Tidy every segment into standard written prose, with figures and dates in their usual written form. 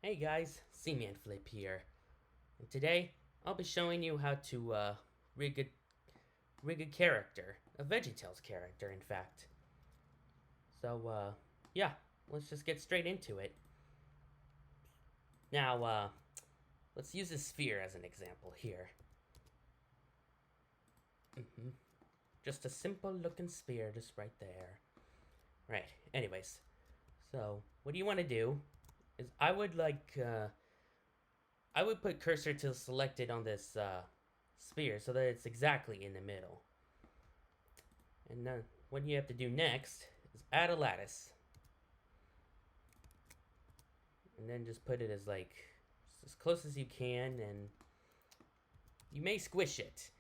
Hey guys, C-Man Flip here, and today I'll be showing you how to rig a character, a VeggieTales character, in fact. So yeah, let's just get straight into it. Now, let's use a sphere as an example here. hmm Just a simple looking sphere, just right there. Right. Anyways, so what you want to do is I would put cursor to selected on this sphere so that it's exactly in the middle. And then what you have to do next is add a lattice. And then just put it as like as close as you can, and you may squish it.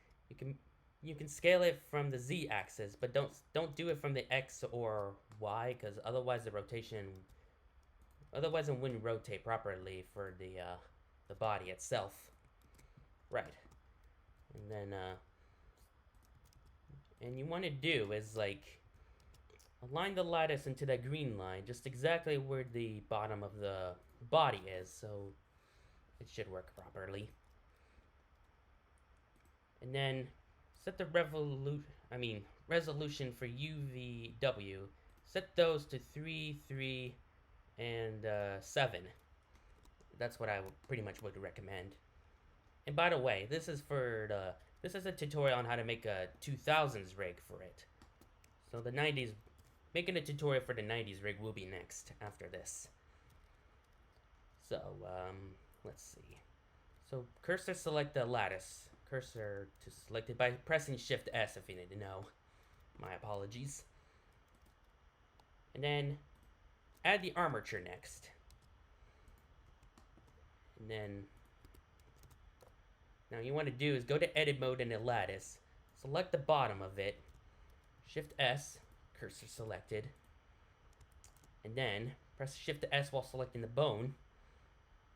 You can scale it from the Z axis, but don't do it from the X or Y, because otherwise it wouldn't rotate properly for the body itself. Right. And then and you want to do is like align the lattice into that green line, just exactly where the bottom of the body is, so it should work properly. And then set the resolution for UVW. Set those to 3, 3, and 7. That's what I pretty much would recommend. And by the way, this is a tutorial on how to make a 2000s rig for it. So the 90s, making a tutorial for the 90s rig will be next after this. So let's see. So cursor select the lattice. Cursor to select it by pressing Shift S if you need to know. My apologies. And then add the armature next. And then now you want to do is go to edit mode in the lattice. Select the bottom of it. Shift S, cursor selected. And then press Shift S while selecting the bone.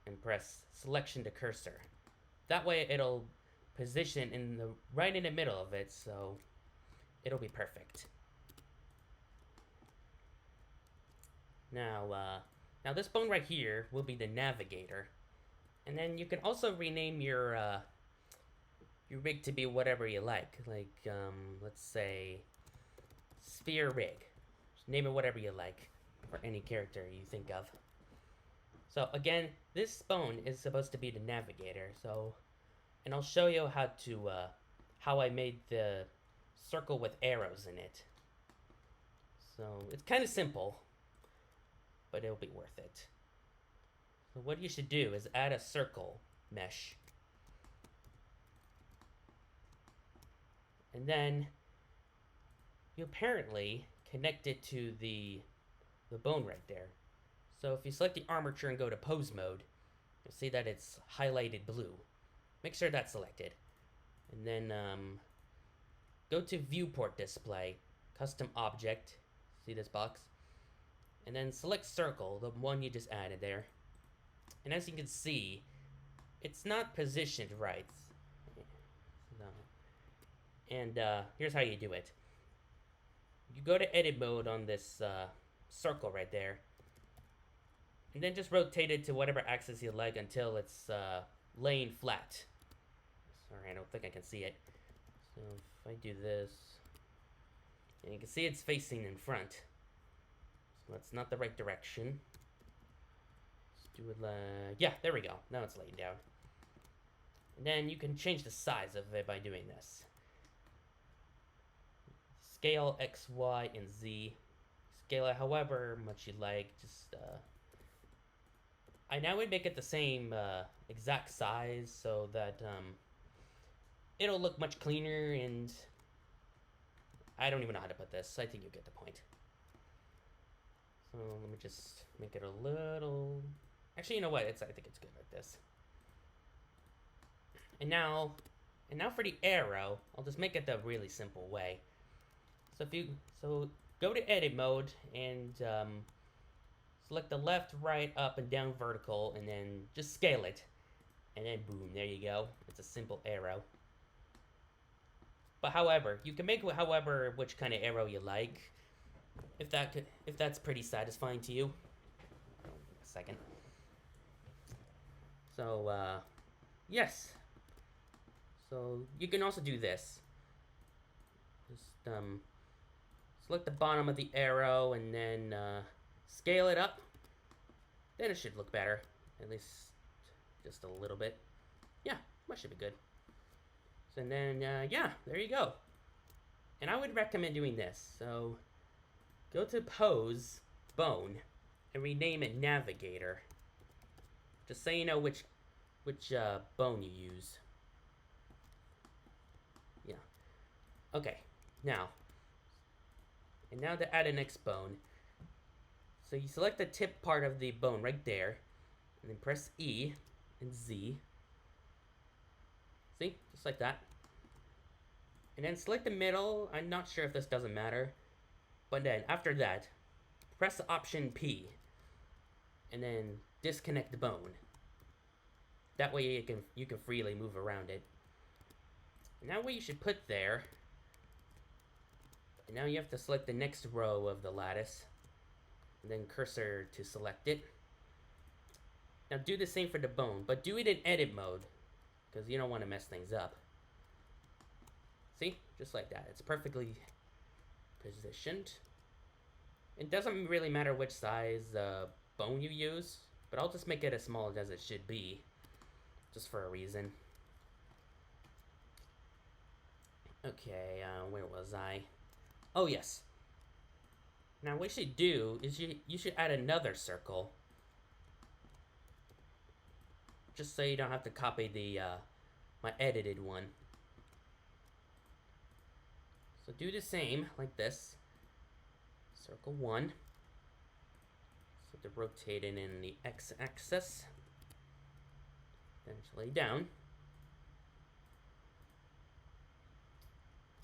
And press selection to cursor. That way it'll position right in the middle of it, so it'll be perfect. Now this bone right here will be the navigator, and then you can also rename your rig to be whatever you like. Let's say sphere rig. Just name it whatever you like for any character you think of. So again, this bone is supposed to be the navigator. And I'll show you how I made the circle with arrows in it. So it's kind of simple, but it'll be worth it. So what you should do is add a circle mesh. And then you apparently connect it to the bone right there. So if you select the armature and go to pose mode, you'll see that it's highlighted blue. Make sure that's selected. And then go to viewport display, custom object, see this box? And then select circle, the one you just added there. And as you can see, it's not positioned right. No. And here's how you do it. You go to edit mode on this circle right there. And then just rotate it to whatever axis you like until it's laying flat. Sorry, I don't think I can see it. So if I do this, and you can see it's facing in front. So that's not the right direction. Let's do it yeah, there we go. Now it's laying down. And then you can change the size of it by doing this. Scale X, Y, and Z. Scale it however much you like. Just I now would make it the same exact size so that it'll look much cleaner, and I don't even know how to put this. I think you get the point. So let me just make it a little... Actually, you know what? I think it's good like this. And now for the arrow, I'll just make it the really simple way. So go to edit mode and select the left, right, up, and down vertical, and then just scale it. And then boom, there you go. It's a simple arrow. But however, you can make which kind of arrow you like. If that's pretty satisfying to you. A second. So, yes. So, you can also do this. Just, select the bottom of the arrow and then, scale it up. Then it should look better. At least just a little bit. Yeah, that should be good. So then, yeah, there you go. And I would recommend doing this. So, go to Pose, Bone, and rename it Navigator. Just so you know which bone you use. Yeah. Okay, now. And now to add a next bone. So you select the tip part of the bone right there. And then press E and Z. See? Just like that. And then select the middle. I'm not sure if this doesn't matter. But then, after that, press Option P. And then disconnect the bone. That way you can freely move around it. And now what you should put there. And now you have to select the next row of the lattice. And then cursor to select it. Now do the same for the bone, but do it in edit mode. Because you don't want to mess things up. See? Just like that. It's perfectly positioned. It doesn't really matter which size bone you use. But I'll just make it as small as it should be. Just for a reason. Okay, where was I? Oh, yes. Now, what you should do is you should add another circle. Just so you don't have to copy the, my edited one. So do the same, like this. Circle 1. So to rotate it in the x-axis. Then lay down.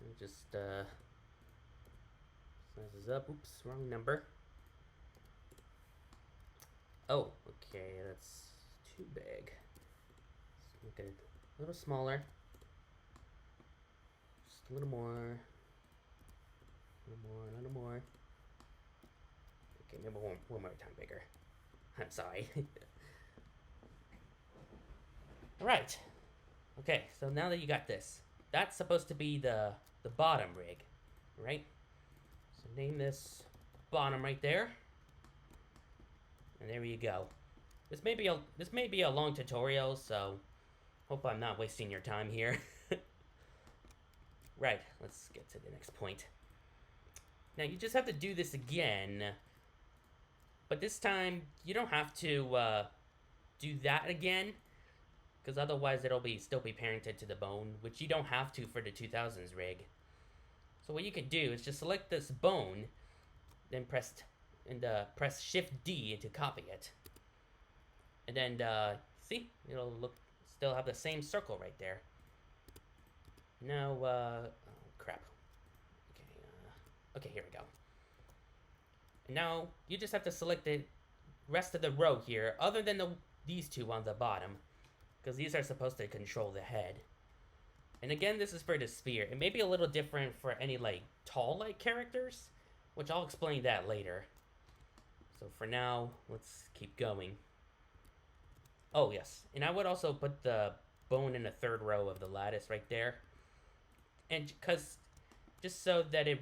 And just, sizes up. Oops, wrong number. Oh, okay, that's too big. Let's make it a little smaller. Just a little more. A little more. Okay, maybe one more time bigger. I'm sorry. Alright. Okay, so now that you got this, that's supposed to be the bottom rig, right? So name this bottom right there. And there you go. This may be a long tutorial, so hope I'm not wasting your time here. Right, let's get to the next point. Now you just have to do this again, but this time you don't have to do that again, because otherwise it'll still be parented to the bone, which you don't have to for the 2000s rig. So what you can do is just select this bone, then press Shift D to copy it, and then see, it'll still have the same circle right there. Now, oh, crap. Okay, here we go. And now you just have to select the rest of the row here, other than these two on the bottom, because these are supposed to control the head. And again, this is for the sphere. It may be a little different for any like tall characters, which I'll explain that later. So for now, let's keep going. Oh yes, and I would also put the bone in the third row of the lattice right there, and just so that it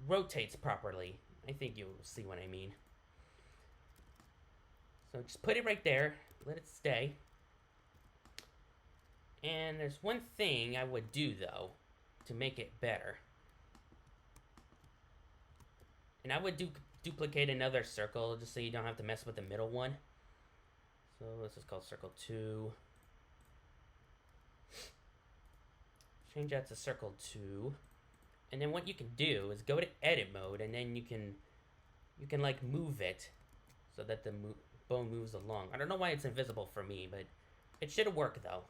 rotates properly. I think you'll see what I mean. So just put it right there, let it stay. And there's one thing I would do though, to make it better. And I would duplicate another circle, just so you don't have to mess with the middle one. So this is called circle 2. Change that to circle 2. And then what you can do is go to edit mode, and then you can like move it so that the bone moves along. I don't know why it's invisible for me, but it should work though.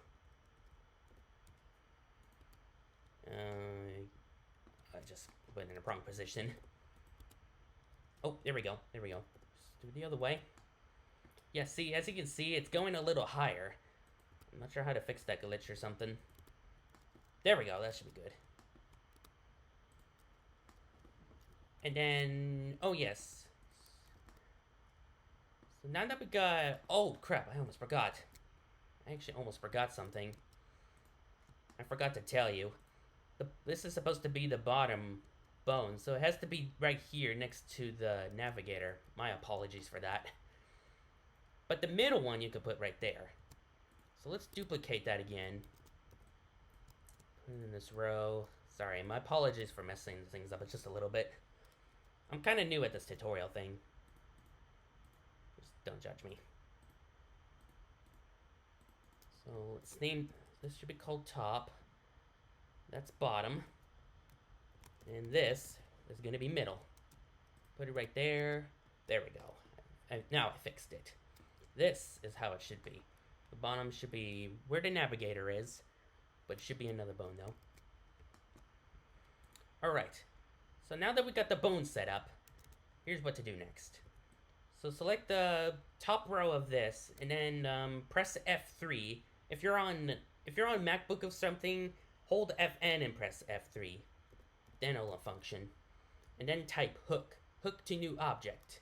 I just went in the wrong position. Oh, there we go. There we go. Just do it the other way. Yeah, see, as you can see, it's going a little higher. I'm not sure how to fix that glitch or something. There we go. That should be good. And then, oh yes. So now that we got... Oh, crap, I almost forgot. I actually almost forgot something. I forgot to tell you. This is supposed to be the bottom bone, so it has to be right here next to the navigator. My apologies for that. But the middle one you could put right there. So let's duplicate that again. Put it in this row. Sorry, my apologies for messing things up just a little bit. I'm kind of new at this tutorial thing. Just don't judge me. So let's name, this should be called top. That's bottom. And this is going to be middle. Put it right there. There we go. Now I fixed it. This is how it should be. The bottom should be where the navigator is, but it should be another bone though. Alright, so now that we got the bone set up, here's what to do next. So select the top row of this, and then press F3. If you're on MacBook or something, hold Fn and press F3. Then it'll function. And then type hook to new object.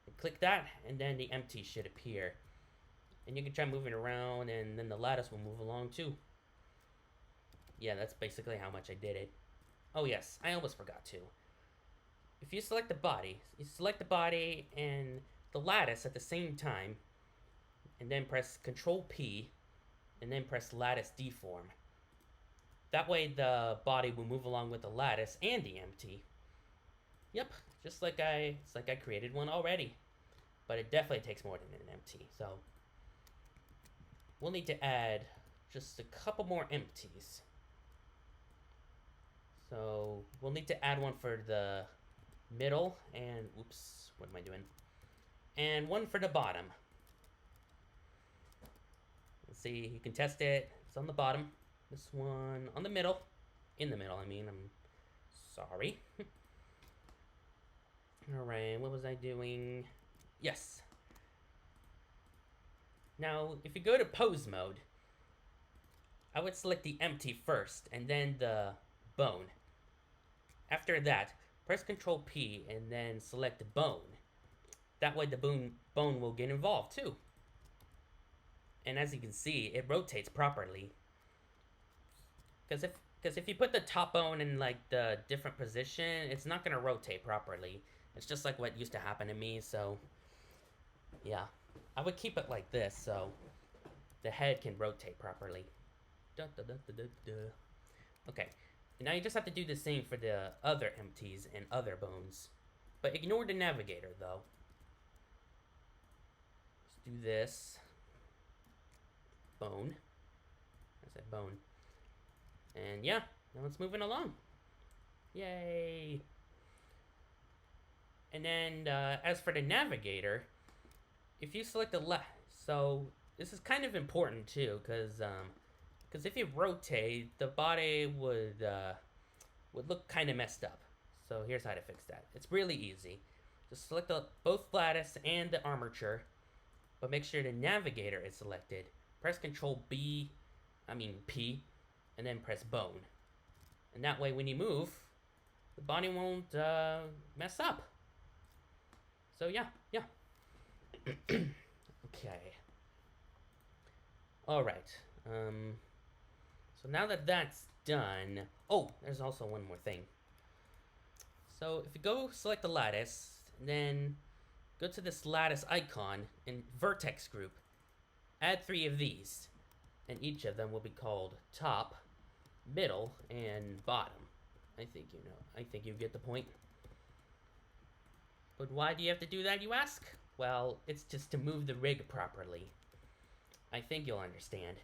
And click that, and then the empty should appear. And you can try moving around, and then the lattice will move along too. Yeah, that's basically how much I did it. Oh yes, I almost forgot to. If you select the body, and the lattice at the same time, and then press Control P, and then press lattice deform. That way the body will move along with the lattice and the empty. Yep, just like it's like I created one already. But it definitely takes more than an empty, so we'll need to add just a couple more empties. So we'll need to add one for the middle, and oops, what am I doing? And one for the bottom. Let's see, you can test it. It's on the bottom. This one on the middle. In the middle, I mean. I'm sorry. Alright, what was I doing? Yes. Now, if you go to pose mode, I would select the empty first, and then the bone. After that, press Control P and then select the bone. That way the bone will get involved too. And as you can see, it rotates properly. Because if you put the top bone in like the different position, it's not gonna rotate properly. It's just like what used to happen to me, so yeah. I would keep it like this so the head can rotate properly. Okay, now you just have to do the same for the other empties and other bones. But ignore the navigator though. Let's do this. Bone. I said bone. And yeah, now it's moving along. Yay! And then as for the navigator, if you select the left, so this is kind of important too, because if you rotate, the body would look kind of messed up. So here's how to fix that. It's really easy. Just select both lattice and the armature, but make sure the navigator is selected. Press Control P, and then press bone. And that way when you move, the body won't mess up. So yeah. Okay. Alright. So now that that's done... Oh, there's also one more thing. So if you go select the lattice, then go to this lattice icon in vertex group. Add 3 of these. And each of them will be called top, middle, and bottom. I think you get the point. But why do you have to do that, you ask? Well, it's just to move the rig properly. I think you'll understand.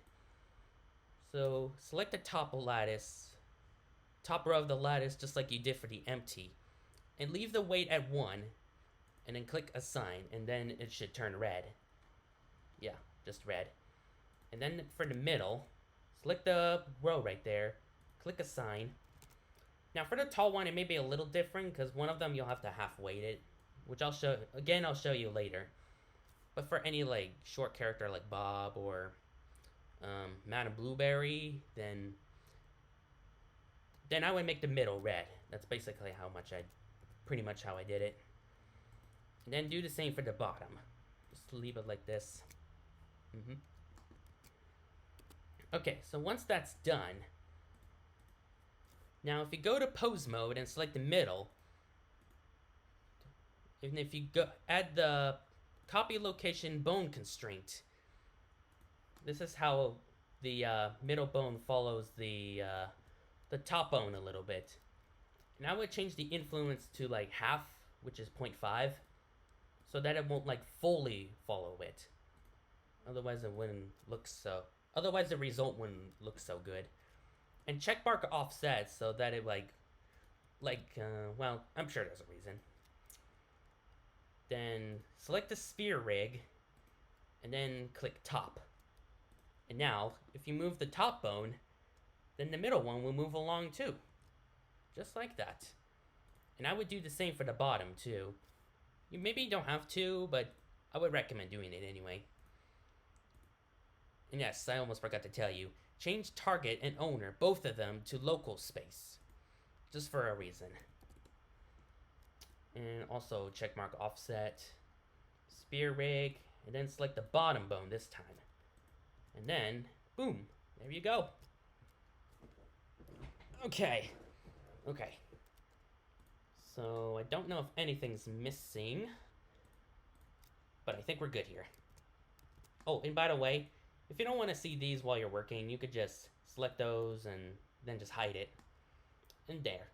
So, select the top lattice, top row of the lattice, just like you did for the empty. And leave the weight at 1, and then click Assign, and then it should turn red. Yeah, just red. And then for the middle, select the row right there, click Assign. Now for the tall one, it may be a little different, because one of them you'll have to half weight it, which I'll show you later. But for any like short character like Bob or Madam Blueberry, then I would make the middle red. That's basically pretty much how I did it. And then do the same for the bottom. just leave it like this. Okay, so once that's done, now if you go to pose mode and select the middle, and if you go add the copy location bone constraint, this is how the middle bone follows the top bone a little bit. And I would change the influence to like half, which is 0.5, so that it won't like fully follow it. Otherwise it wouldn't look so. Otherwise the result wouldn't look so good. And checkmark offset so that it well, I'm sure there's a reason. Then select the sphere rig, and then click top. And now, if you move the top bone, then the middle one will move along too. Just like that. And I would do the same for the bottom too. You maybe don't have to, but I would recommend doing it anyway. And yes, I almost forgot to tell you, change target and owner, both of them, to local space. Just for a reason. And also checkmark offset, spear rig, and then select the bottom bone this time. And then, boom, there you go. Okay. So I don't know if anything's missing, but I think we're good here. Oh, and by the way, if you don't want to see these while you're working, you could just select those and then just hide it. And there.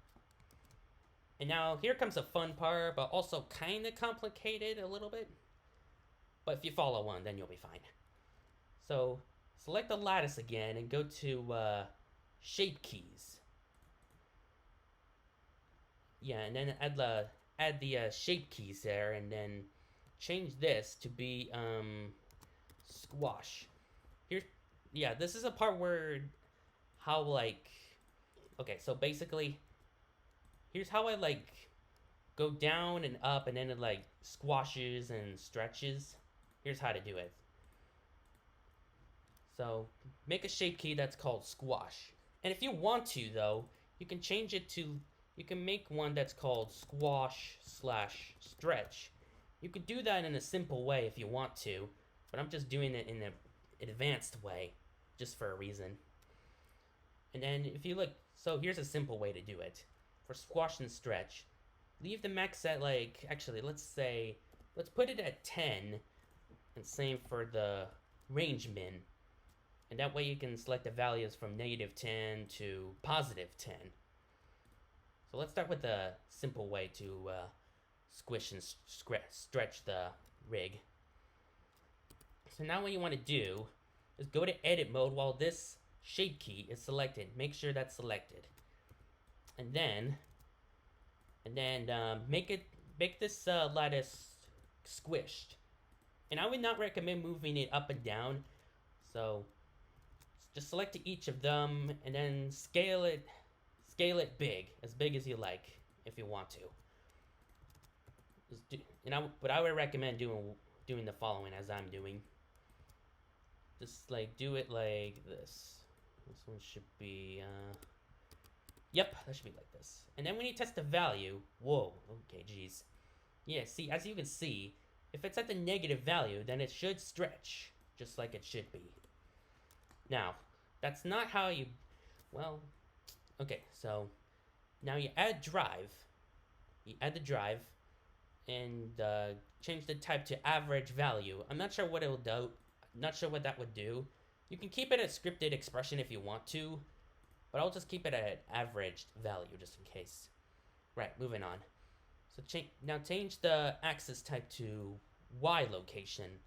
And now here comes a fun part, but also kind of complicated a little bit. But if you follow one, then you'll be fine. So select the lattice again and go to shape keys. Yeah, and then add the shape keys there, and then change this to be squash. Here, yeah, this is a part where how like, okay, so basically, here's how I like go down and up, and then it like squashes and stretches. Here's how to do it. So make a shape key that's called squash, and if you want to though, you can change it to. You can make one that's called squash/stretch. You could do that in a simple way if you want to, but I'm just doing it in an advanced way, just for a reason. And then if you look, so here's a simple way to do it. For squash and stretch, leave the max at like, actually let's put it at 10, and same for the range min. And that way you can select the values from -10 to +10. So let's start with the simple way to squish and stretch the rig. So now what you want to do is go to edit mode while this shape key is selected. Make sure that's selected. And then make this lattice squished. And I would not recommend moving it up and down. So just select each of them and then scale it big as you like, if you want to. But I would recommend doing the following as I'm doing. Just like do it like this. This one should be, yep, that should be like this. And then when you test the value, whoa, okay, geez. Yeah, see, as you can see, if it's at the negative value, then it should stretch, just like it should be. Now, that's not how you, well, okay, so now you add drive. You add the drive and change the type to average value. I'm not sure what it will do. Not sure what that would do. You can keep it a scripted expression if you want to, but I'll just keep it at averaged value just in case. Right, moving on. So now change the axis type to Y location,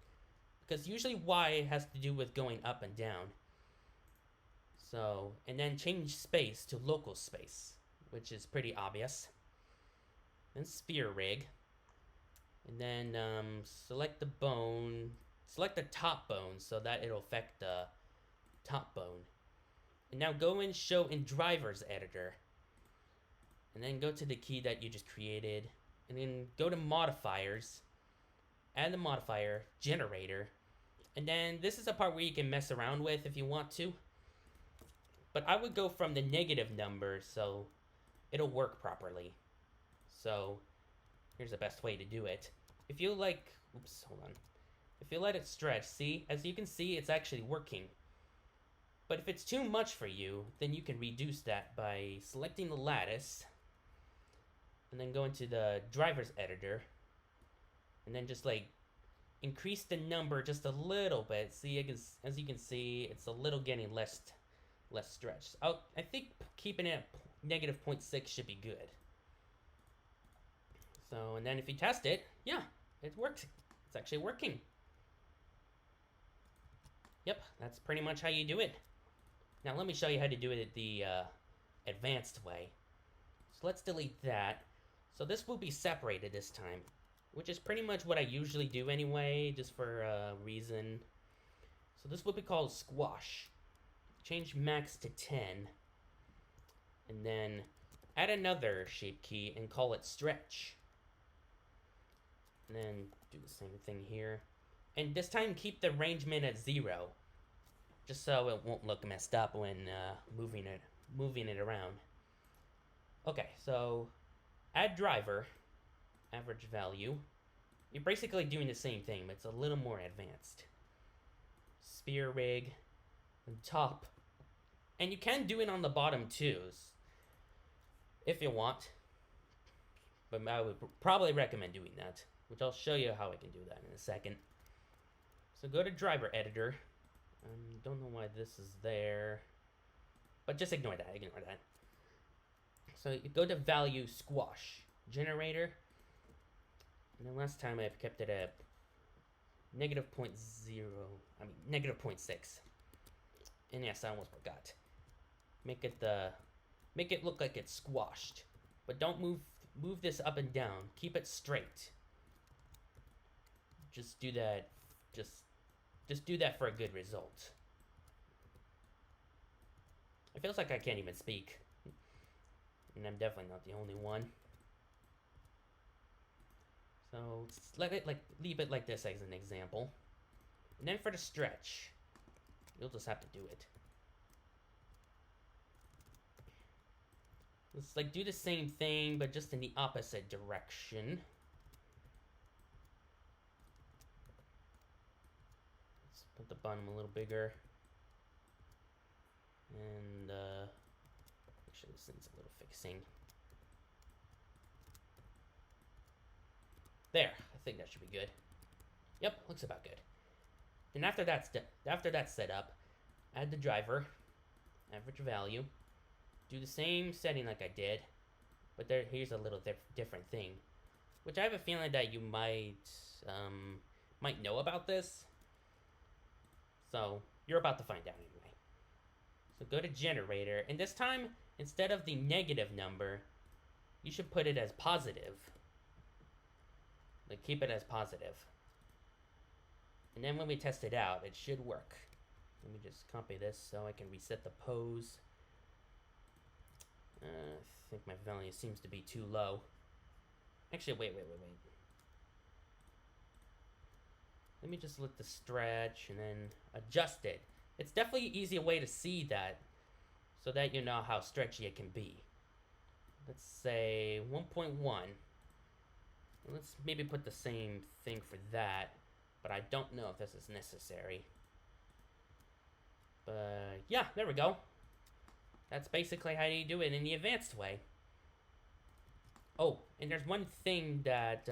because usually Y has to do with going up and down. So, and then change space to local space, which is pretty obvious. Then sphere rig. And then select the bone, select the top bone so that it'll affect the top bone. And now go and show in drivers editor. And then go to the key that you just created. And then go to modifiers. Add the modifier, generator. And then this is a part where you can mess around with if you want to. But I would go from the negative number so it'll work properly. So here's the best way to do it. If you like, oops, hold on. if you let it stretch, see, as you can see, it's actually working. But if it's too much for you, then you can reduce that by selecting the lattice and then go into the driver's editor and then just like increase the number just a little bit. See, as you can see, it's a little getting less stretched. I think keeping it at negative 0.6 should be good. So, and then if you test it, yeah, it works. It's actually working. Yep, that's pretty much how you do it. Now let me show you how to do it the advanced way. So let's delete that. So this will be separated this time, which is pretty much what I usually do anyway, just for a reason. So this will be called squash. Change max to 10. And then add another shape key and call it stretch. And then do the same thing here. And this time keep the arrangement at 0. Just so it won't look messed up when moving it around. Okay, so add driver, average value. You're basically doing the same thing, but it's a little more advanced. Spear rig, and top. And you can do it on the bottom too, if you want. But I would probably recommend doing that, which I'll show you how I can do that in a second. So go to driver editor. Don't know why this is there, but just ignore that, So you go to value squash, generator, and then last time I've kept it at negative 0.6. And yes, I almost forgot. Make it look like it's squashed, but don't move this up and down. Keep it straight. Just do that. Just do that for a good result. It feels like I can't even speak. And I'm definitely not the only one. So leave it like this as an example. And then for the stretch, you'll just have to do it. Let's like do the same thing, but just in the opposite direction. Put the bottom a little bigger. And make sure this needs a little fixing. There, I think that should be good. Yep, looks about good. And after that's set up, add the driver, average value. Do the same setting like I did, but here's a little different thing, which I have a feeling that you might know about this. So, you're about to find out anyway. So go to generator, and this time, instead of the negative number, you should put it as positive. Like, keep it as positive. And then when we test it out, it should work. Let me just copy this so I can reset the pose. I think my value seems to be too low. Actually, wait. Let me just let the stretch and then adjust it. It's definitely an easier way to see that, so that you know how stretchy it can be. Let's say 1.1. Let's maybe put the same thing for that, but I don't know if this is necessary. But yeah, there we go. That's basically how you do it in the advanced way. Oh, and there's one thing that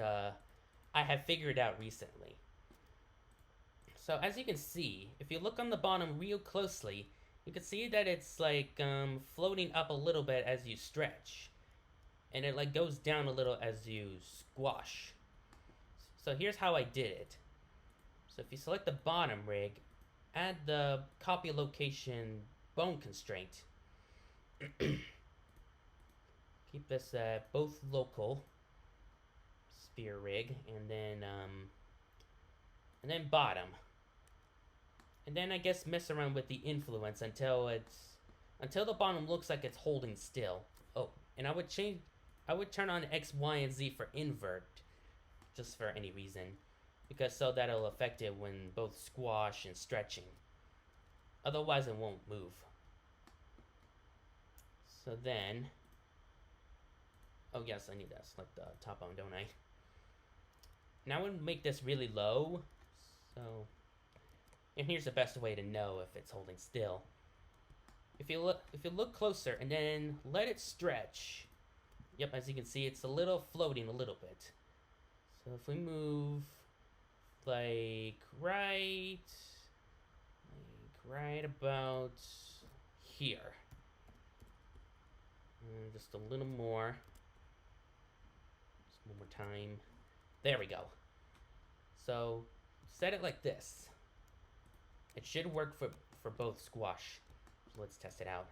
I have figured out recently. So as you can see, if you look on the bottom real closely, you can see that it's like floating up a little bit as you stretch. And it like goes down a little as you squash. So here's how I did it. So if you select the bottom rig, add the copy location bone constraint. Keep this both local, sphere rig, and then bottom. And then I guess mess around with the influence until the bottom looks like it's holding still. Oh, and I would turn on X, Y, and Z for invert, just for any reason, because so that'll affect it when both squash and stretching. Otherwise it won't move. So then, oh yes, I need to select the top bone, don't I? Now I would make this really low, So, and here's the best way to know if it's holding still. If you look closer and then let it stretch. Yep, as you can see, it's a little floating a little bit. So if we move like right about here. And just a little more. Just one more time. There we go. So set it like this. It should work for both squash. So let's test it out.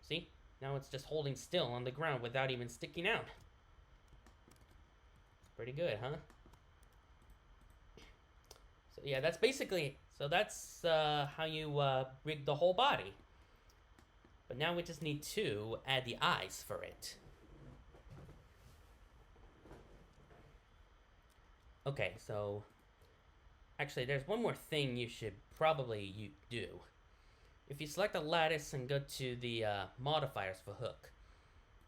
See? Now it's just holding still on the ground without even sticking out. Pretty good, huh? So yeah, that's basically, how you rig the whole body. But now we just need to add the eyes for it. Okay, so actually there's one more thing you should probably do. If you select a lattice and go to the modifiers for hook,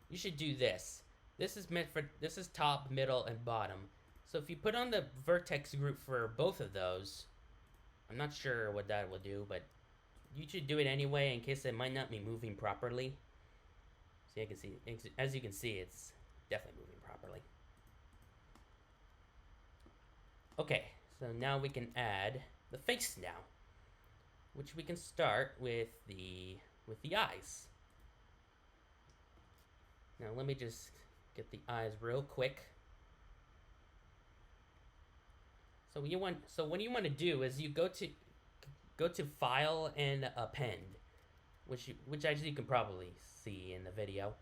you should do this. This is top, middle, and bottom. So if you put on the vertex group for both of those, I'm not sure what that will do, but you should do it anyway in case it might not be moving properly. So as you can see, it's definitely moving properly. Okay, so now we can add the face now, which we can start with the eyes. Now let me just get the eyes real quick. So what you want to do is you go to File and Append, which as you can probably see in the video.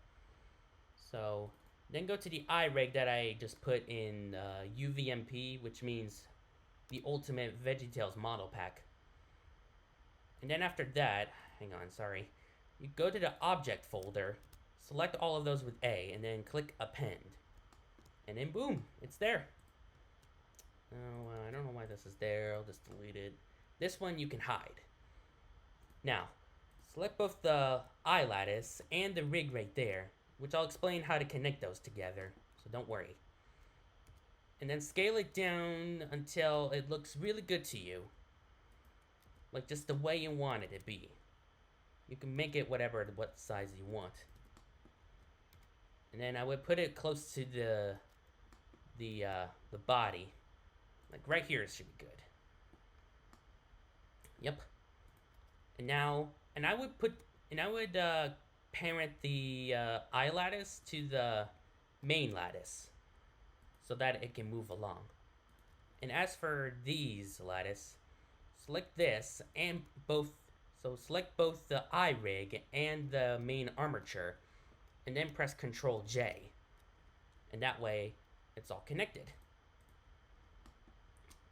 So then go to the eye rig that I just put in UVMP, which means the Ultimate VeggieTales Model Pack. And then after that, hang on, sorry, you go to the Object folder, select all of those with A, and then click Append. And then boom, it's there. Oh, I don't know why this is there. I'll just delete it. This one you can hide. Now, select both the eye lattice and the rig right there, which I'll explain how to connect those together, so don't worry. And then scale it down until it looks really good to you. Like just the way you want it to be. You can make it what size you want. And then I would put it close to the body. Like right here should be good. Yep. And I would parent the eye lattice to the main lattice so that it can move along. And as for these lattice, select this and select both the eye rig and the main armature, and then press Ctrl J. And that way it's all connected.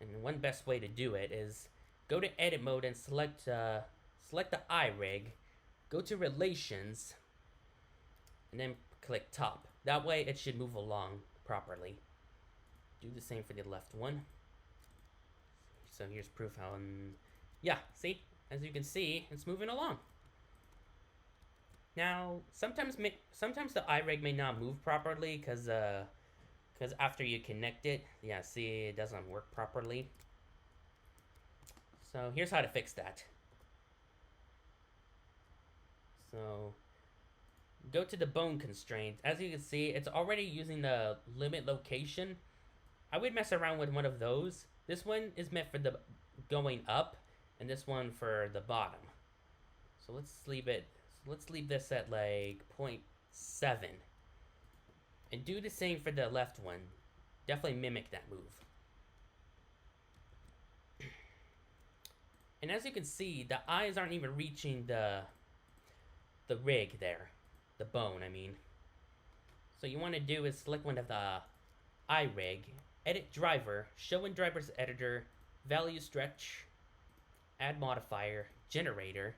And one best way to do it is go to edit mode and select the eye rig, go to relations, and then click top. That way it should move along properly. Do the same for the left one. So here's proof how, yeah, see? As you can see, it's moving along. Now, sometimes the eye rig may not move properly because after you connect it, yeah, see, it doesn't work properly. So here's how to fix that. So go to the bone constraint. As you can see, it's already using the limit location. I would mess around with one of those. This one is meant for the going up, and this one for the bottom. So let's leave this at like 0.7. And do the same for the left one. Definitely mimic that move. And as you can see, the eyes aren't even reaching the rig there. The bone, I mean. So you want to do is select one of the eye rig, edit driver, show in driver's editor, value stretch, add modifier, generator,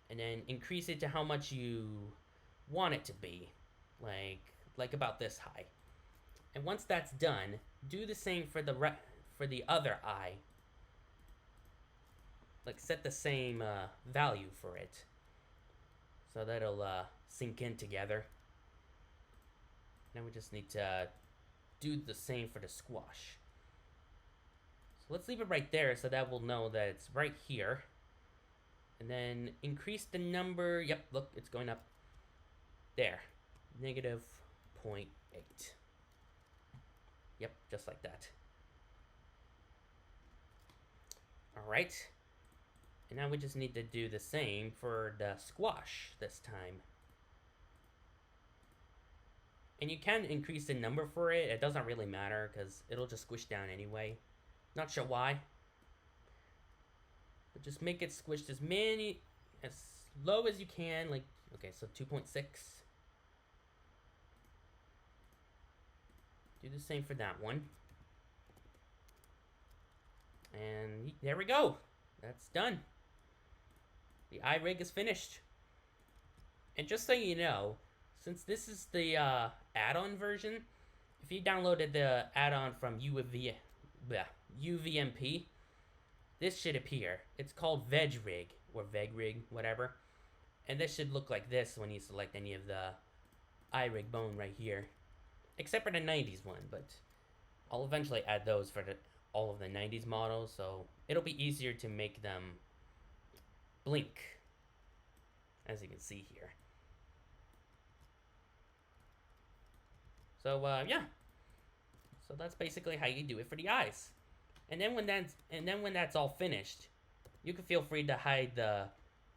and then increase it to how much you want it to be. Like about this high. And once that's done, do the same for the other eye. Like set the same value for it, so that it'll sink in together. Now we just need to do the same for the squash. So let's leave it right there so that we'll know that it's right here. And then increase the number. Yep, look, it's going up. There. Negative 0.8. Yep, just like that. Alright. And now we just need to do the same for the squash this time. And you can increase the number for it. It doesn't really matter because it'll just squish down anyway. Not sure why. But just make it squished as low as you can. Like, okay, so 2.6. Do the same for that one. And there we go. That's done. The iRig is finished. And just so you know, since this is the add-on version, if you downloaded the add-on from UVMP, this should appear. It's called VeggieTales, or VeggieTales, whatever. And this should look like this when you select any of the iRig bone right here. Except for the 90s one, but I'll eventually add those for all of the 90s models, so it'll be easier to make them blink, as you can see here. So yeah, so that's basically how you do it for the eyes. And then when that's all finished, you can feel free to hide the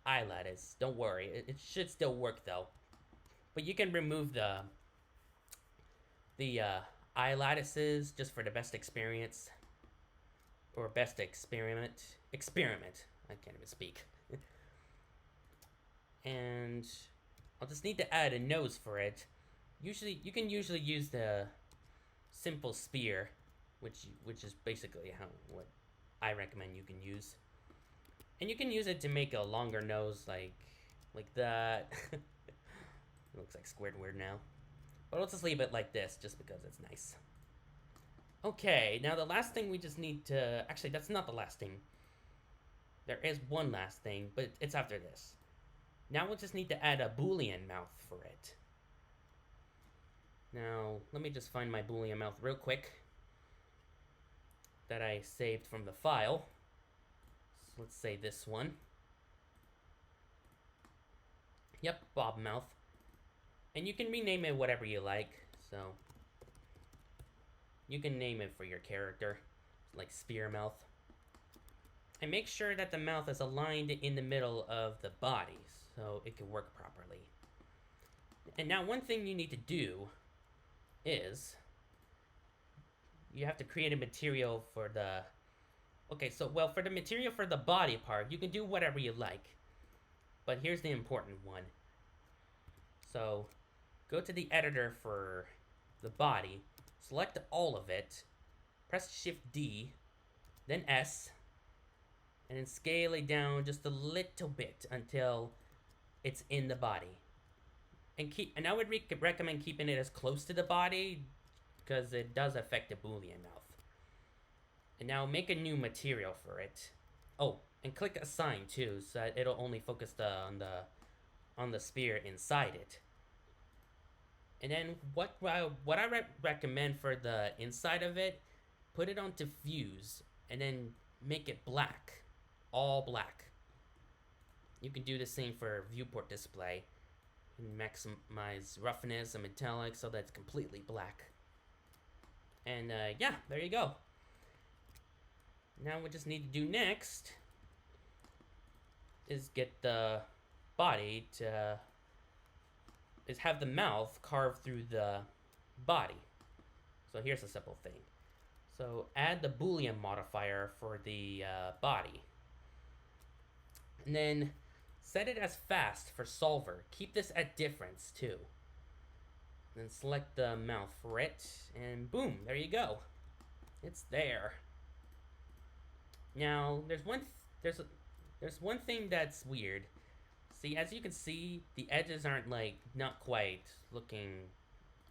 eye lattice. Don't worry, it should still work though. But you can remove the eye lattices just for the best experience, or best experiment. I can't even speak. And I'll just need to add a nose for it. Usually, you can usually use the simple spear, which is basically what I recommend you can use. And you can use it to make a longer nose, like that. It looks like Squidward now. But let's just leave it like this, just because it's nice. Okay, now the last thing we just need to... Actually, that's not the last thing. There is one last thing, but it's after this. Now we'll just need to add a Boolean mouth for it. Now, let me just find my Boolean mouth real quick that I saved from the file. So let's say this one. Yep, Bob mouth. And you can rename it whatever you like, so you can name it for your character, like Spear Mouth. And make sure that the mouth is aligned in the middle of the body, so it can work properly. And now one thing you need to do is, you have to create a material for the... Okay, so, well, for the material for the body part, you can do whatever you like. But here's the important one. So, go to the editor for the body, select all of it, press Shift D, then S, and then scale it down just a little bit until it's in the body. And I would recommend keeping it as close to the body, because it does affect the Boolean mouth. And now make a new material for it. Oh, and click Assign too, so that it'll only focus on the spear inside it. And then what I recommend for the inside of it, put it on Diffuse, and then make it black, all black. You can do the same for viewport display, and maximize roughness and metallic so that it's completely black. And yeah, there you go. Now we just need to do next is get the body to have the mouth carved through the body. So here's a simple thing. So add the Boolean modifier for the body. And then set it as fast for solver. Keep this at difference too. Then select the mouth for it, and boom, there you go. It's there. Now, there's one thing that's weird. See, as you can see, the edges aren't not quite looking,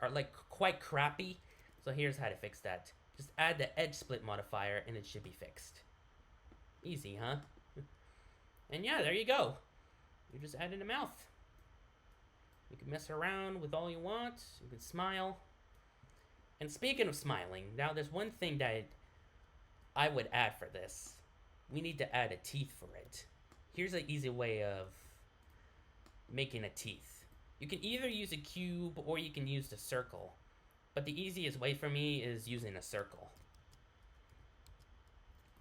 are quite crappy. So here's how to fix that. Just add the edge split modifier and it should be fixed. Easy, huh? And yeah, there you go. You just added a mouth. You can mess around with all you want. You can smile. And speaking of smiling, now there's one thing that I would add for this, we need to add a teeth for it. Here's an easy way of making a teeth. You can either use a cube or you can use the circle. But the easiest way for me is using a circle.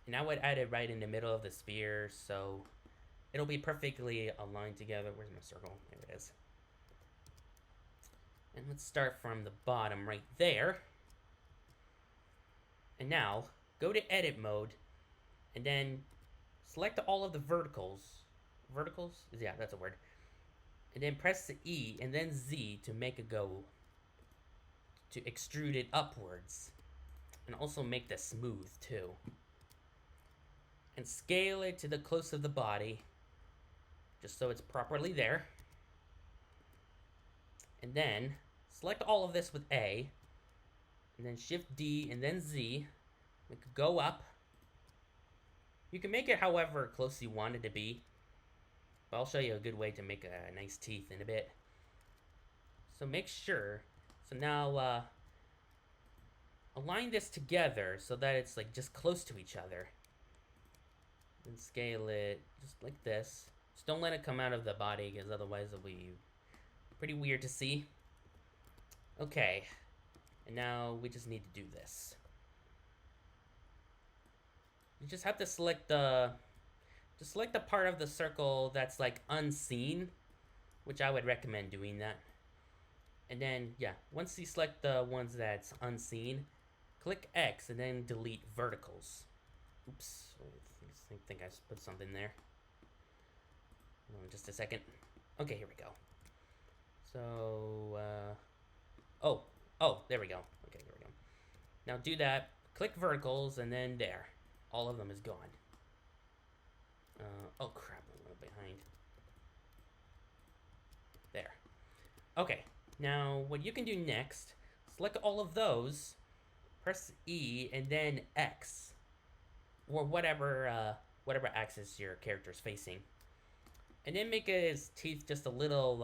And I would add it right in the middle of the sphere, so it'll be perfectly aligned together. Where's my circle? There it is. And let's start from the bottom right there. And now, go to edit mode, and then select all of the verticals. Verticals? Yeah, that's a word. And then press the E and then Z to make it go, to extrude it upwards. And also make this smooth too. And scale it to the close of the body, just so it's properly there. And then select all of this with A, and then Shift D and then Z. Make it go up. You can make it however close you want it to be, but I'll show you a good way to make a nice teeth in a bit. So make sure, so now align this together so that it's like just close to each other. And scale it just like this. Just don't let it come out of the body, because otherwise it'll be pretty weird to see. Okay, and now we just need to do this. You just have to select the part of the circle that's like unseen, which I would recommend doing that. And then, yeah, once you select the ones that's unseen, click X and then delete verticals. Oops, I think I put something there. Hold on just a second. Okay, here we go. So, oh, there we go. Okay, there we go. Now do that, click verticals, and then there. All of them is gone. Oh crap, I'm a little behind. There. Okay, now what you can do next, select all of those, press E, and then X. Or whatever axis your character's facing. And then make his teeth just a little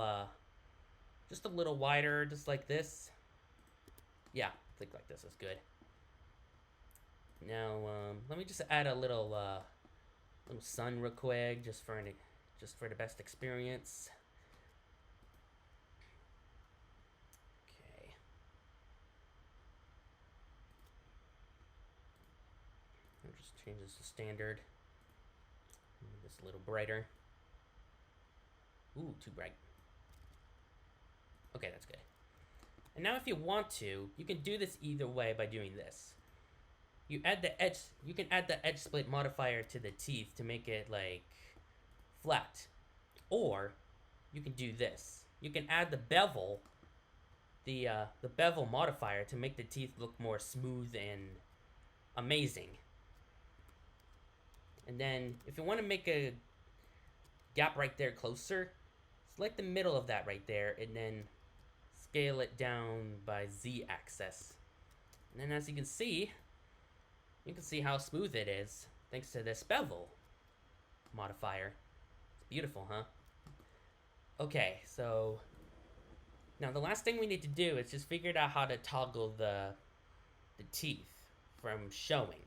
wider, just like this. Yeah, click like this is good. Now, let me just add a little sun real quick, just for the best experience. Okay. I'll just change this to standard. Make this a little brighter. Ooh, too bright. Okay, that's good. And now if you want to, you can do this either way by doing this. You can add the edge split modifier to the teeth to make it like flat. Or you can do this. You can add the bevel, the bevel modifier to make the teeth look more smooth and amazing. And then if you want to make a gap right there closer, select the middle of that right there and then scale it down by Z axis. And then as you can see how smooth it is thanks to this bevel modifier. It's beautiful, huh? Okay, so now the last thing we need to do is just figure out how to toggle the teeth from showing.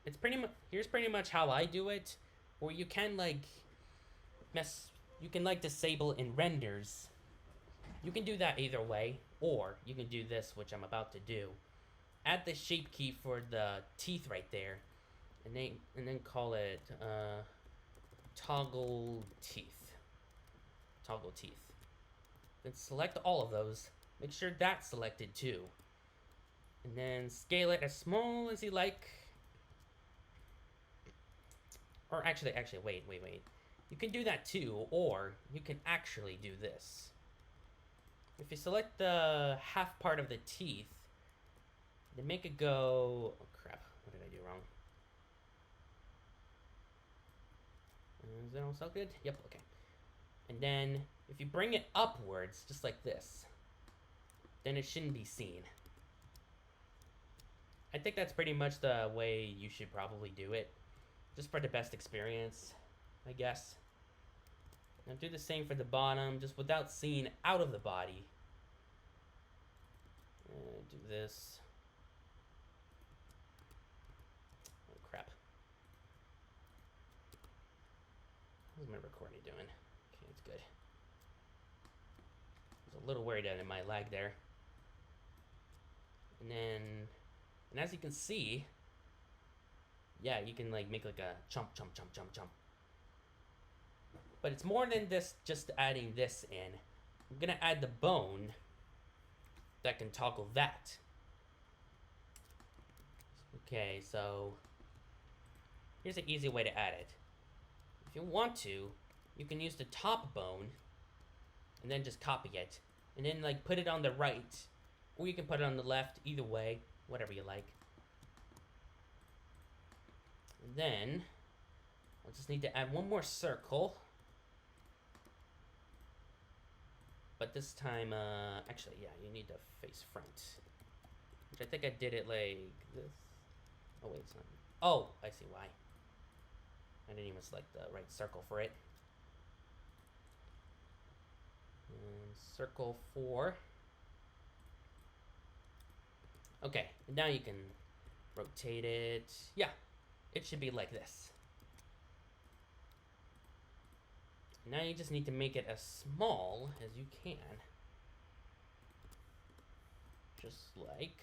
It's here's pretty much how I do it, or you can like disable in renders. You can do that either way, or you can do this, which I'm about to do. Add the shape key for the teeth right there, and then call it toggle teeth. Toggle teeth. Then select all of those. Make sure that's selected too. And then scale it as small as you like. Or actually, wait. You can do that too, or you can actually do this. If you select the half part of the teeth, then make it go... Oh crap, what did I do wrong? Does that all sound good? Yep, okay. And then, if you bring it upwards, just like this, then it shouldn't be seen. I think that's pretty much the way you should probably do it. Just for the best experience, I guess. Now do the same for the bottom, just without seeing out of the body. Do this. my recording doing? Okay, it's good. I was a little worried that it might lag there. And then, and as you can see, yeah, you can like make like a chomp, chomp, chomp, chomp, chomp. But it's more than this, just adding this in. I'm gonna add the bone that can toggle that. Okay, so here's an easy way to add it. If you want to, you can use the top bone and then just copy it. And then like put it on the right, or you can put it on the left, either way, whatever you like. And then I'll just need to add one more circle. But this time, actually, yeah, you need to face front. Which I think I did it like this. Oh, wait, it's not. Oh, I see why. I didn't even select the right circle for it. And circle 4. Okay, and now you can rotate it. Yeah, it should be like this. Now you just need to make it as small as you can. Just like,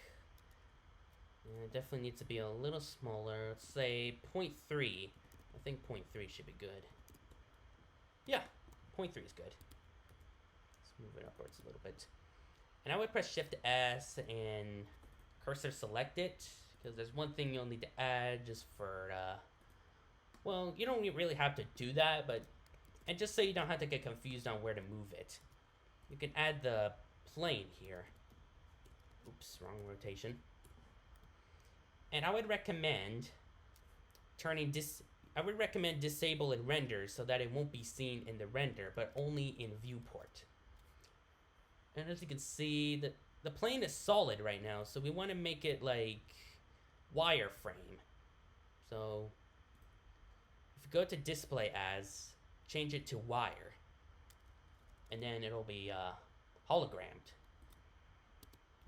it definitely needs to be a little smaller. Let's say 0.3. I think 0.3 should be good. Yeah, 0.3 is good. Let's move it upwards a little bit. And I would press Shift S and cursor select it, because there's one thing you'll need to add just for, well, you don't really have to do that, but, and just so you don't have to get confused on where to move it. You can add the plane here. Oops, wrong rotation. And I would recommend disable in render so that it won't be seen in the render, but only in viewport. And as you can see, the plane is solid right now, so we want to make it like wireframe. So if you go to display as, change it to wire, and then it'll be hologrammed.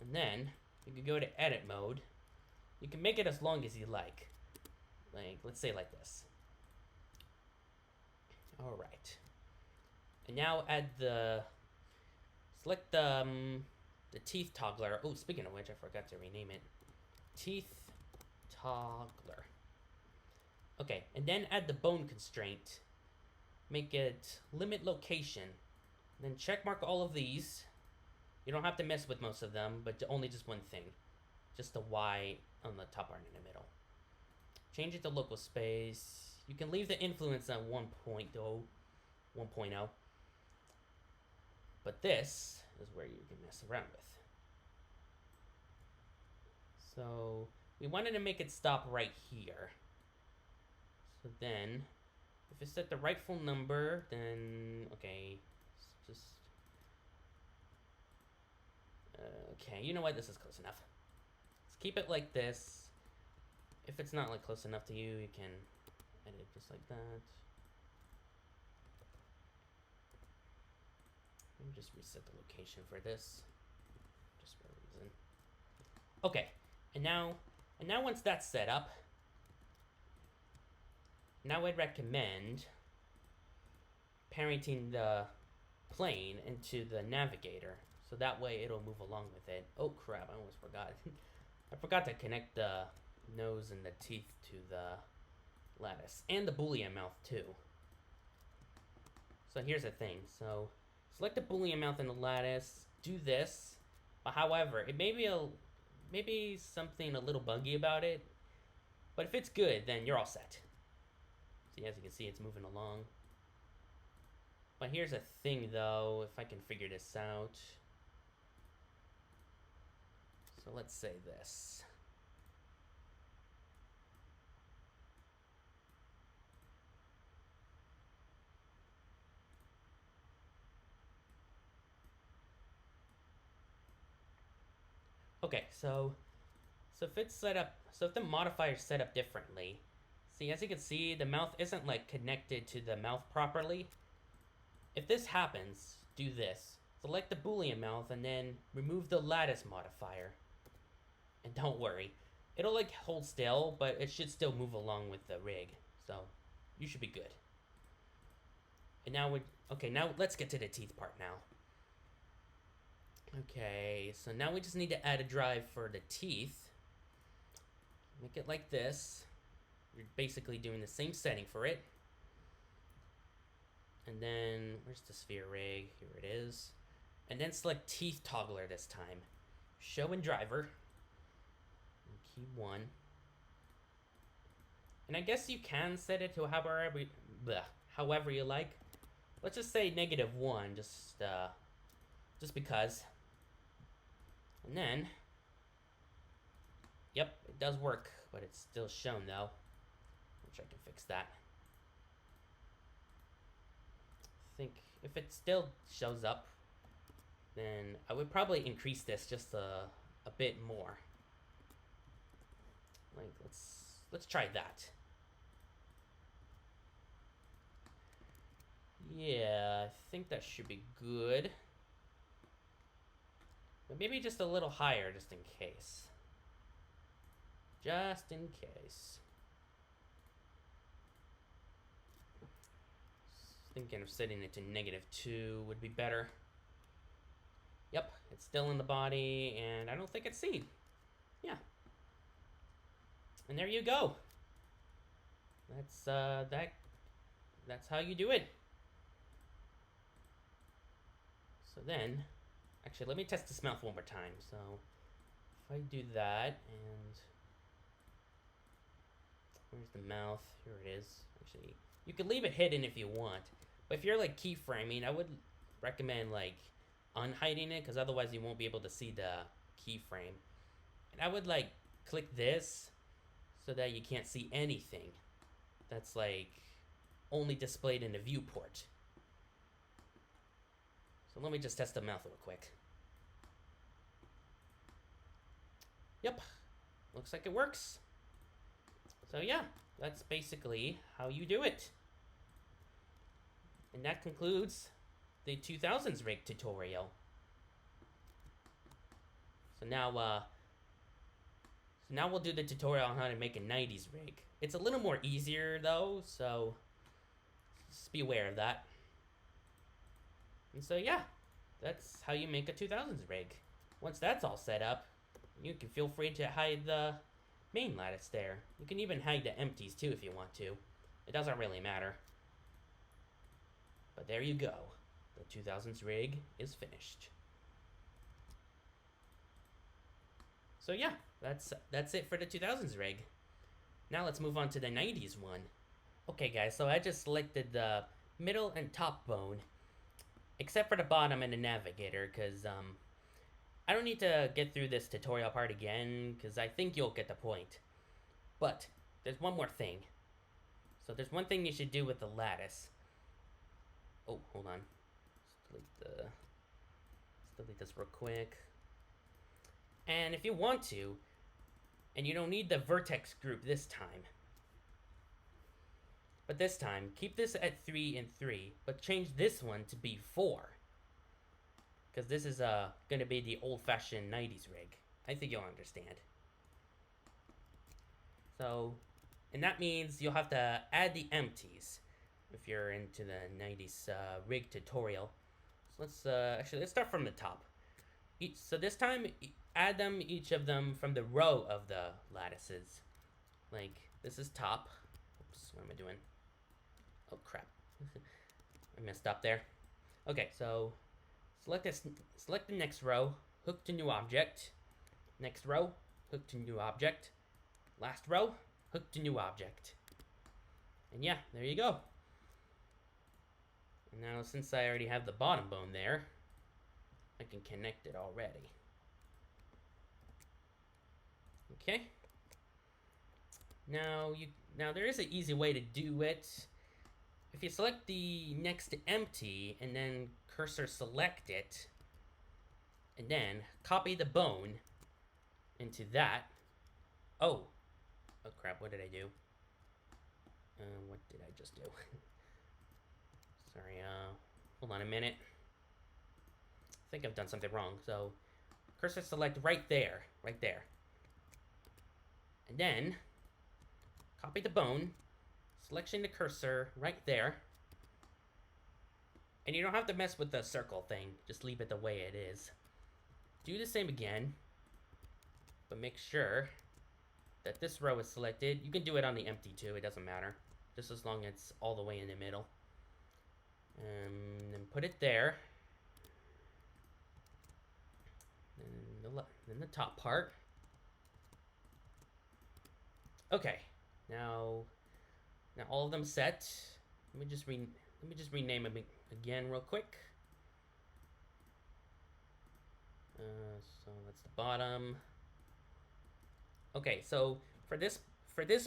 And then you can go to edit mode. You can make it as long as you like. Like, let's say like this. All right. And now add select the teeth toggler. Oh, speaking of which, I forgot to rename it. Teeth toggler. Okay, and then add the bone constraint. Make it limit location. Then check mark all of these. You don't have to mess with most of them, but only just one thing. Just the Y on the top part in the middle. Change it to local space. You can leave the influence at 1.0. But this is where you can mess around with. So we wanted to make it stop right here. So then, if it's set the rightful number, then, okay, just, okay, you know what, this is close enough. Let's keep it like this. If it's not like close enough to you, you can edit just like that. Let me just reset the location for this, just for a reason. Okay, and now once that's set up, now I'd recommend parenting the plane into the navigator, so that way it'll move along with it. Oh crap, I almost forgot. I forgot to connect the nose and the teeth to the lattice, and the Boolean mouth too. So here's the thing, so select the Boolean mouth and the lattice, do this, but however, it may be something a little buggy about it, but if it's good, then you're all set. See, as you can see, it's moving along. But here's a thing though, if I can figure this out. So let's say this. Okay, so if it's set up, so if the modifier is set up differently, see, as you can see, the mouth isn't like connected to the mouth properly. If this happens, do this. Select the Boolean mouth and then remove the lattice modifier. And don't worry, it'll like hold still, but it should still move along with the rig. So you should be good. And now we, okay, now let's get to the teeth part now. Okay, so now we just need to add a drive for the teeth. Make it like this. You're basically doing the same setting for it. And then, where's the sphere rig? Here it is. And then select teeth toggler this time. Show and driver. And key 1. And I guess you can set it to however you like. Let's just say -1, just because. And then, yep, it does work, but it's still shown though, which I can fix that. I think if it still shows up, then I would probably increase this just a bit more. Like, let's try that. Yeah, I think that should be good. But maybe just a little higher, just in case. Just in case. Thinking of setting it to -2 would be better. Yep, it's still in the body, and I don't think it's seen. Yeah. And there you go. That's how you do it. So then, actually, let me test this mouth one more time. So, if I do that, and where's the mouth? Here it is. Actually, you can leave it hidden if you want, but if you're like keyframing, I would recommend like unhiding it, because otherwise you won't be able to see the keyframe. And I would like click this so that you can't see anything that's like only displayed in the viewport. So let me just test the mouth real quick. Yep, looks like it works. So yeah, that's basically how you do it. And that concludes the 2000s rig tutorial. So now we'll do the tutorial on how to make a 90s rig. It's a little more easier though, so just be aware of that. And so yeah, that's how you make a 2000s rig. Once that's all set up, you can feel free to hide the main lattice there. You can even hide the empties too if you want to. It doesn't really matter. But there you go. The 2000s rig is finished. So yeah, that's it for the 2000s rig. Now let's move on to the 90s one. Okay guys, so I just selected the middle and top bone, except for the bottom and the navigator, because I don't need to get through this tutorial part again, because I think you'll get the point. But there's one more thing. So there's one thing you should do with the lattice. Oh, hold on. Let's delete this real quick. And if you want to, and you don't need the vertex group this time, but this time, keep this at 3 and 3, but change this one to be 4. Because this is going to be the old-fashioned 90s rig. I think you'll understand. So, and that means you'll have to add the empties if you're into the 90s rig tutorial. So let's start from the top. So this time, add them, each of them, from the row of the lattices. Like, this is top. Oops, what am I doing? Oh, crap. I messed up there. Okay, so select the next row, hook to new object. Next row, hook to new object. Last row, hook to new object. And yeah, there you go. And now, since I already have the bottom bone there, I can connect it already. Okay. Now there is an easy way to do it. If you select the next empty and then cursor select it, and then copy the bone into that. Oh crap, what did I do? What did I just do? Sorry, hold on a minute. I think I've done something wrong. So cursor select right there. And then copy the bone, selection the cursor right there, And you don't have to mess with the circle thing. Just leave it the way it is. Do the same again. But make sure that this row is selected. You can do it on the empty too. It doesn't matter. Just as long as it's all the way in the middle. And then put it there. Then the top part. Okay. Now all of them set. Let me just rename them again real quick. So that's the bottom. Okay, so for this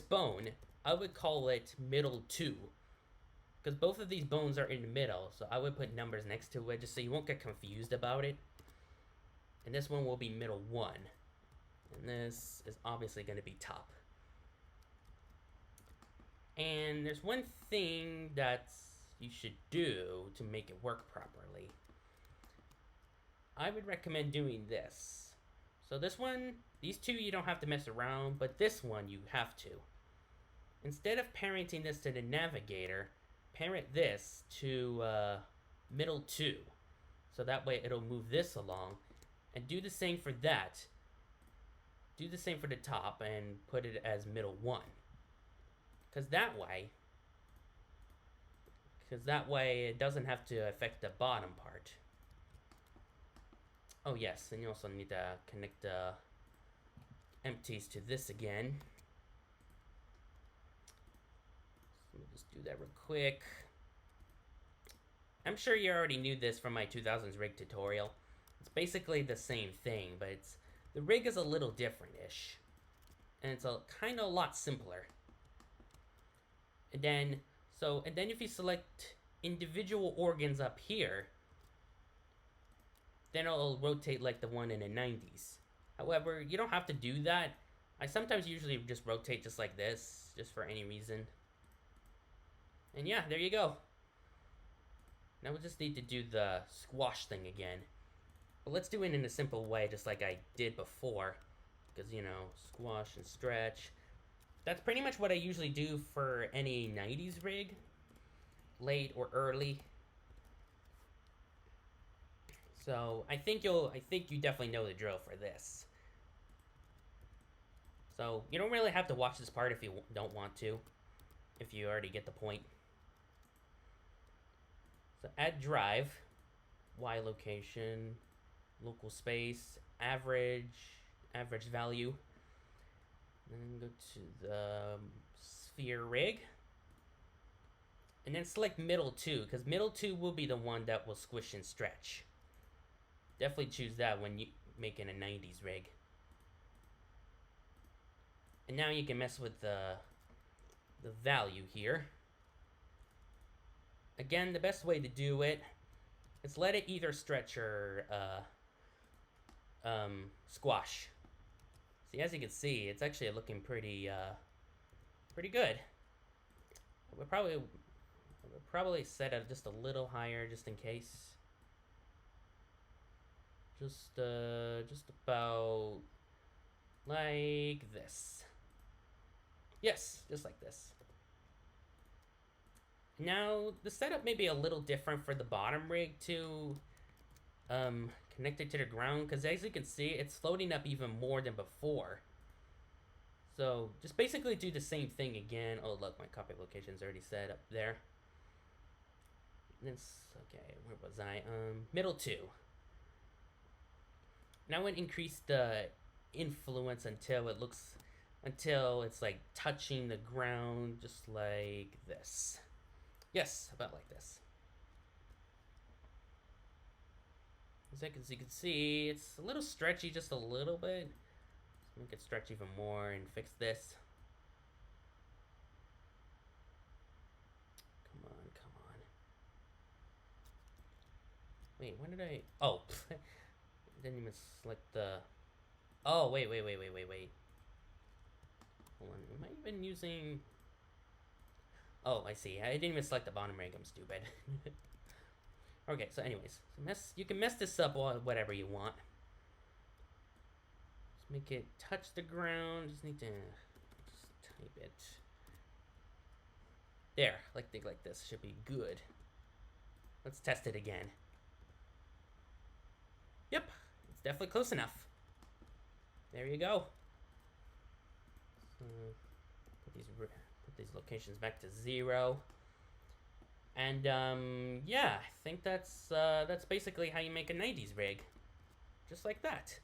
bone, I would call it middle 2. Because both of these bones are in the middle, so I would put numbers next to it just so you won't get confused about it. And this one will be middle 1. And this is obviously going to be top. And there's one thing that you should do to make it work properly. I would recommend doing this. So this one, these two you don't have to mess around, but this one you have to. Instead of parenting this to the navigator, parent this to middle 2. So that way it'll move this along. And do the same for that. Do the same for the top and put it as middle 1. Because that way it doesn't have to affect the bottom part. Oh yes, and you also need to connect the empties to this again. So let me just do that real quick. I'm sure you already knew this from my 2000s rig tutorial. It's basically the same thing, but the rig is a little different-ish. And it's kind of a lot simpler. And then if you select individual organs up here, then it'll rotate like the one in the 90s. However, you don't have to do that. I sometimes usually just rotate just like this, just for any reason. And yeah, there you go. Now we just need to do the squash thing again. But let's do it in a simple way, just like I did before. Because, you know, squash and stretch. That's pretty much what I usually do for any 90s rig. Late or early. So I think you definitely know the drill for this. So you don't really have to watch this part if you don't want to. If you already get the point. So add drive. Y location. Local space. Average value. Then go to the sphere rig. And then select middle 2, because middle 2 will be the one that will squish and stretch. Definitely choose that when you making a 90s rig. And now you can mess with the value here. Again, the best way to do it is let it either stretch or squash. See, as you can see, it's actually looking pretty good. I would probably set it just a little higher, just in case. Just about like this. Yes, just like this. Now, the setup may be a little different for the bottom rig to connect it to the ground, because as you can see, it's floating up even more than before. So, just basically do the same thing again. Oh, look, my copy location's already set up there. Okay, where was I? Middle 2. Now I would increase the influence until it's like touching the ground, just like this. Yes, about like this. As you can see, it's a little stretchy, just a little bit. Let's make it stretch even more and fix this. Come on. Wait, when did I... Oh, didn't even select the... Oh, wait. Hold on, am I even using... Oh, I see. I didn't even select the bottom rig. I'm stupid. Okay, so anyways, you can mess this up whatever you want. Just make it touch the ground. Just need to type it. There, like this should be good. Let's test it again. Yep, it's definitely close enough. There you go. So, put these locations back to 0. And yeah, I think that's basically how you make a 90s rig, just like that.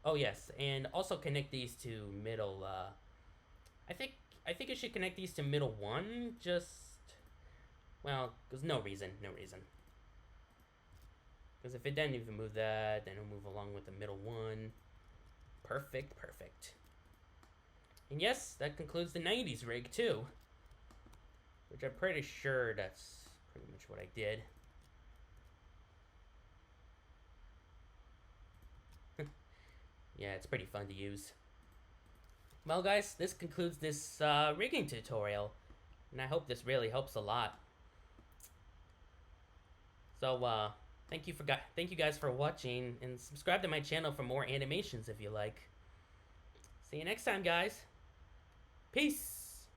Oh yes, and also connect these to middle. I think you should connect these to middle 1. Just well, because no reason. Because if it doesn't even move that, then it'll move along with the middle 1. Perfect. And yes, that concludes the 90s rig too. Which I'm pretty sure that's pretty much what I did. Yeah, it's pretty fun to use. Well guys, this concludes this rigging tutorial. And I hope this really helps a lot. So, thank you guys for watching, and subscribe to my channel for more animations if you like. See you next time, guys. Peace!